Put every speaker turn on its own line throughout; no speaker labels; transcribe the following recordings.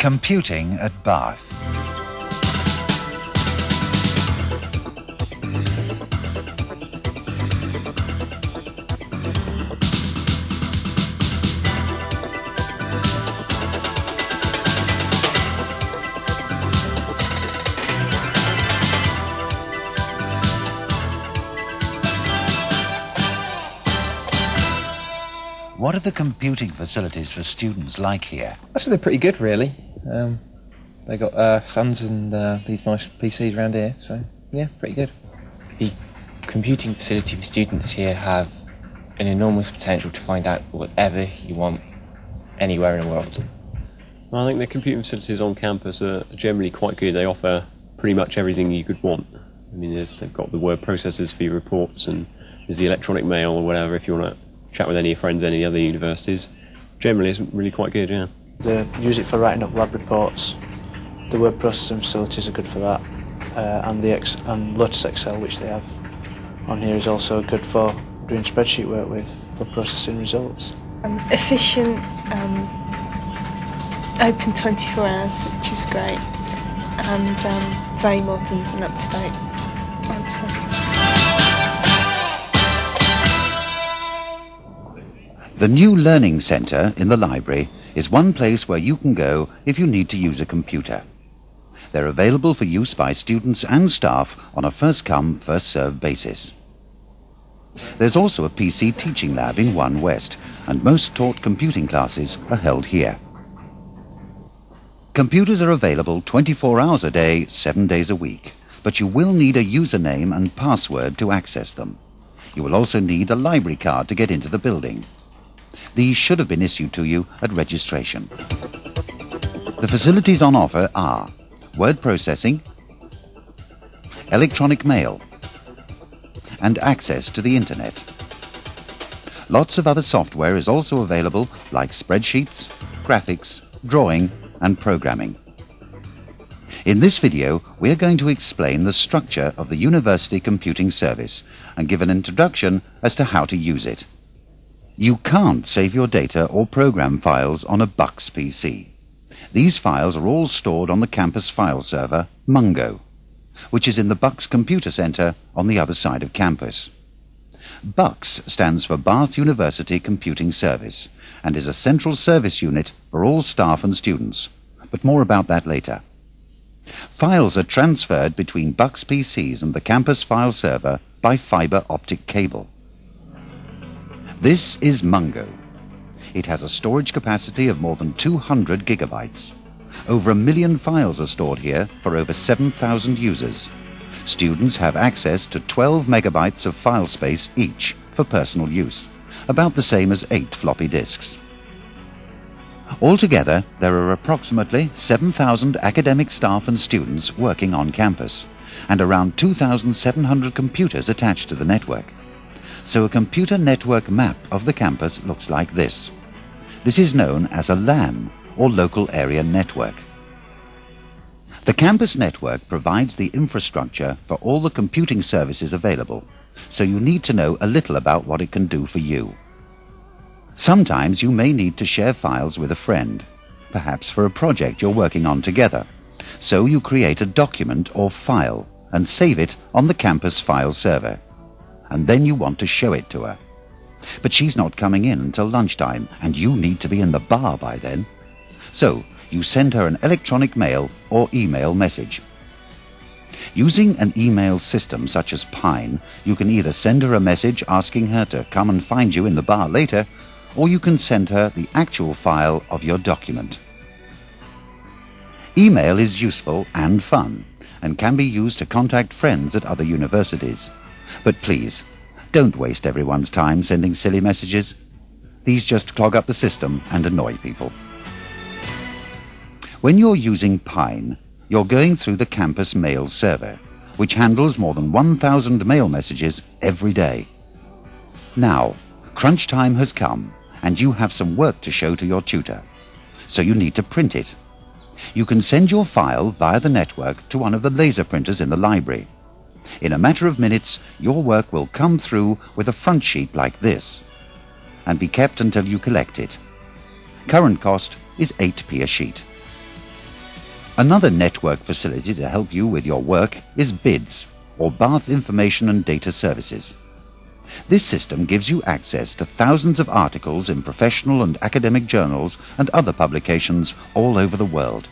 Computing at Bath. What are the computing facilities for students like here?
Actually, they're pretty good, really. They got Suns and these nice PCs around here, so yeah, pretty good.
The computing facility for students here have an enormous potential to find out whatever you want anywhere in the world.
Well, I think the computing facilities on campus are generally quite good. They offer pretty much everything you could want. I mean, they've got the word processors for your reports, and there's the electronic mail or whatever if you want to chat with any of your friends at any other universities. Generally, it's really quite good, yeah.
They use it for writing up lab reports. The word processing facilities are good for that, and Lotus Excel, which they have on here, is also good for doing spreadsheet work with, for processing results.
Efficient, open 24 hours, which is great, and very modern and up to date, I'd say.
The new Learning Centre in the library is one place where you can go if you need to use a computer. They're available for use by students and staff on a first-come, first-served basis. There's also a PC teaching lab in 1 West, and most taught computing classes are held here. Computers are available 24 hours a day, 7 days a week, but you will need a username and password to access them. You will also need a library card to get into the building. These should have been issued to you at registration. The facilities on offer are word processing, electronic mail, and access to the internet. Lots of other software is also available, like spreadsheets, graphics, drawing, and programming. In this video, we are going to explain the structure of the University Computing Service and give an introduction as to how to use it. You can't save your data or program files on a Bucs PC. These files are all stored on the campus file server, Mungo, which is in the Bucs Computer Centre on the other side of campus. Bucs stands for Bath University Computing Service and is a central service unit for all staff and students, but more about that later. Files are transferred between Bucs PCs and the campus file server by fibre optic cable. This is Mungo. It has a storage capacity of more than 200 gigabytes. Over 1 million files are stored here for over 7,000 users. Students have access to 12 megabytes of file space each for personal use, about the same as 8 floppy disks. Altogether, there are approximately 7,000 academic staff and students working on campus, and around 2,700 computers attached to the network. So a computer network map of the campus looks like this. This is known as a LAN, or local area network. The campus network provides the infrastructure for all the computing services available, so you need to know a little about what it can do for you. Sometimes you may need to share files with a friend, perhaps for a project you're working on together. So you create a document or file and save it on the campus file server. And then you want to show it to her. But she's not coming in until lunchtime, and you need to be in the bar by then. So you send her an electronic mail or email message. Using an email system such as Pine, you can either send her a message asking her to come and find you in the bar later, or you can send her the actual file of your document. Email is useful and fun, and can be used to contact friends at other universities. But please, don't waste everyone's time sending silly messages. These just clog up the system and annoy people. When you're using Pine, you're going through the campus mail server, which handles more than 1,000 mail messages every day. Now, crunch time has come, and you have some work to show to your tutor, so you need to print it. You can send your file via the network to one of the laser printers in the library. In a matter of minutes, your work will come through with a front sheet like this, and be kept until you collect it. Current cost is 8p a sheet. Another network facility to help you with your work is BIDS, or Bath Information and Data Services. This system gives you access to thousands of articles in professional and academic journals and other publications all over the world.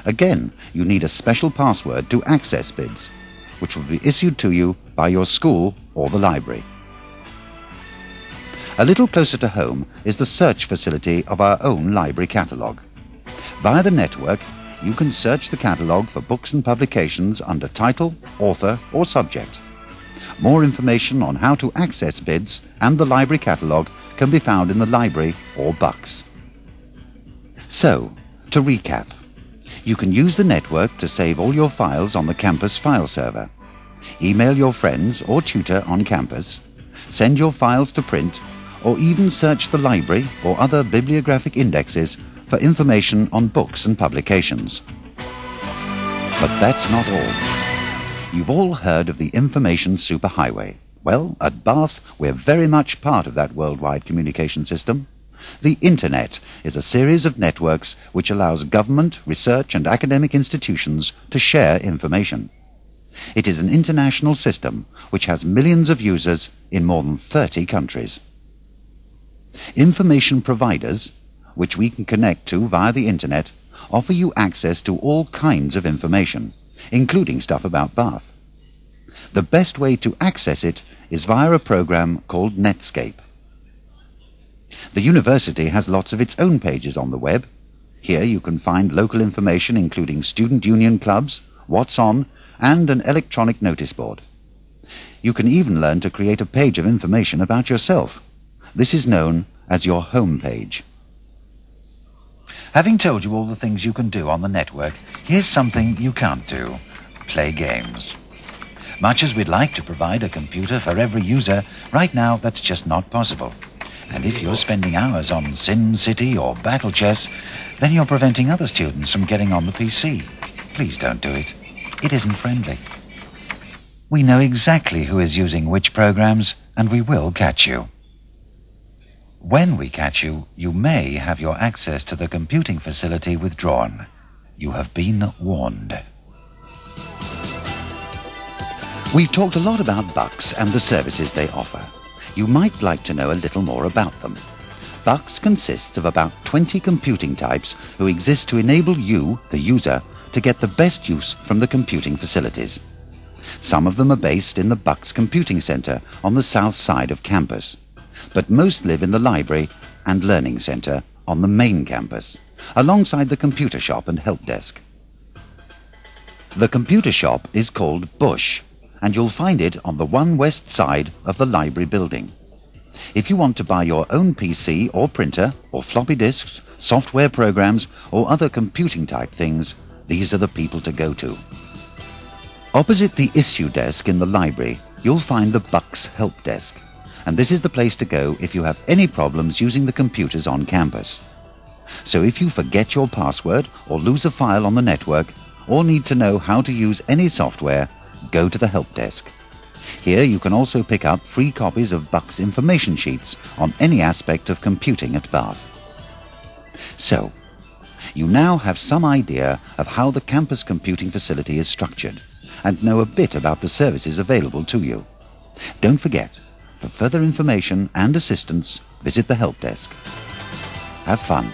Again, you need a special password to access BIDS, which will be issued to you by your school or the library. A little closer to home is the search facility of our own library catalogue. Via the network, you can search the catalogue for books and publications under title, author or subject. More information on how to access BIDS and the library catalogue can be found in the library or Bucs. So, to recap, you can use the network to save all your files on the campus file server, email your friends or tutor on campus, send your files to print, or even search the library or other bibliographic indexes for information on books and publications. But that's not all. You've all heard of the information superhighway. Well, at Bath, we're very much part of that worldwide communication system. The Internet is a series of networks which allows government, research and academic institutions to share information. It is an international system which has millions of users in more than 30 countries. Information providers, which we can connect to via the Internet, offer you access to all kinds of information, including stuff about Bath. The best way to access it is via a program called Netscape. The university has lots of its own pages on the web. Here you can find local information including student union clubs, what's on, and an electronic notice board. You can even learn to create a page of information about yourself. This is known as your home page. Having told you all the things you can do on the network, here's something you can't do: play games. Much as we'd like to provide a computer for every user, right now that's just not possible. And if you're spending hours on Sim City or Battle Chess, then you're preventing other students from getting on the PC. Please don't do it. It isn't friendly. We know exactly who is using which programs, and we will catch you. When we catch you, you may have your access to the computing facility withdrawn. You have been warned. We've talked a lot about Bucs and the services they offer. You might like to know a little more about them. Bucs consists of about 20 computing types who exist to enable you, the user, to get the best use from the computing facilities. Some of them are based in the Bucs Computing Centre on the south side of campus, but most live in the library and learning centre on the main campus, alongside the computer shop and help desk. The computer shop is called Bush, and you'll find it on the one west side of the library building. If you want to buy your own PC or printer or floppy disks, software programs or other computing type things, these are the people to go to. Opposite the issue desk in the library, you'll find the Bucs help desk, and this is the place to go if you have any problems using the computers on campus. So if you forget your password or lose a file on the network or need to know how to use any software, go to the help desk. Here you can also pick up free copies of Bucs information sheets on any aspect of computing at Bath. So, you now have some idea of how the campus computing facility is structured and know a bit about the services available to you. Don't forget, for further information and assistance, visit the help desk. Have fun.